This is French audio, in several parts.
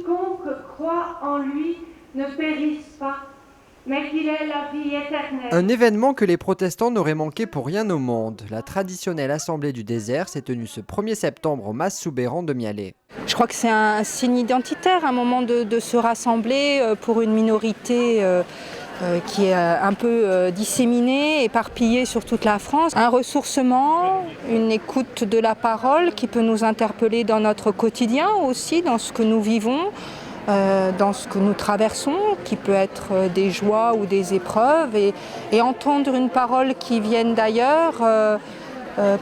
quiconque croit en lui ne périsse pas, mais qu'il ait la vie éternelle. Un événement que les protestants n'auraient manqué pour rien au monde. La traditionnelle assemblée du désert s'est tenue ce 1er septembre au Mas Souberan de Mialet. Je crois que c'est un signe identitaire, un moment de se rassembler pour une minorité qui est un peu disséminée, éparpillée sur toute la France. Un ressourcement, une écoute de la parole qui peut nous interpeller dans notre quotidien aussi, dans ce que nous vivons, dans ce que nous traversons, qui peut être des joies ou des épreuves. Et entendre une parole qui vienne d'ailleurs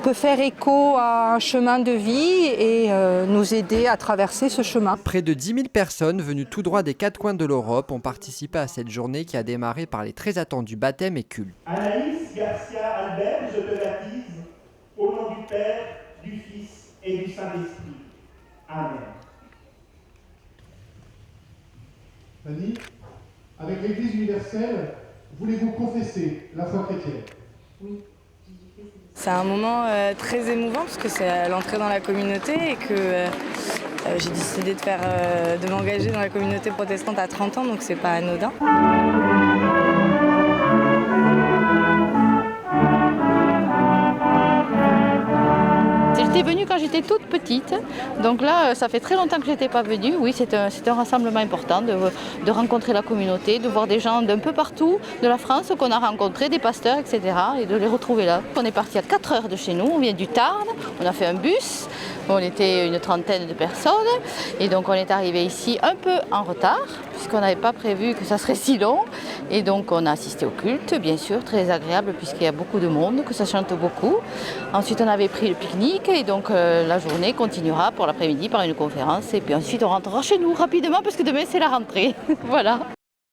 peut faire écho à un chemin de vie et nous aider à traverser ce chemin. Près de 10 000 personnes venues tout droit des 4 coins de l'Europe ont participé à cette journée qui a démarré par les très attendus baptêmes et cultes. Anaïs Garcia Albert, je te baptise au nom du Père, du Fils et du Saint-Esprit. Amen. Fanny, avec l'Église universelle, voulez-vous confesser la foi chrétienne? Oui. C'est un moment très émouvant parce que c'est l'entrée dans la communauté et que j'ai décidé de m'engager dans la communauté protestante à 30 ans, donc c'est pas anodin. J'étais venue quand j'étais toute petite, donc là ça fait très longtemps que je n'étais pas venue. Oui, c'est un rassemblement important de rencontrer la communauté, de voir des gens d'un peu partout de la France qu'on a rencontrés, des pasteurs, etc. et de les retrouver là. On est parti à 4 heures de chez nous, on vient du Tarn, on a fait un bus, on était une trentaine de personnes et donc on est arrivé ici un peu en retard puisqu'on n'avait pas prévu que ça serait si long et donc on a assisté au culte, bien sûr, très agréable puisqu'il y a beaucoup de monde, que ça chante beaucoup. Ensuite on avait pris le pique-nique et donc la journée continuera pour l'après-midi par une conférence et puis ensuite on rentrera chez nous rapidement parce que demain c'est la rentrée. Voilà.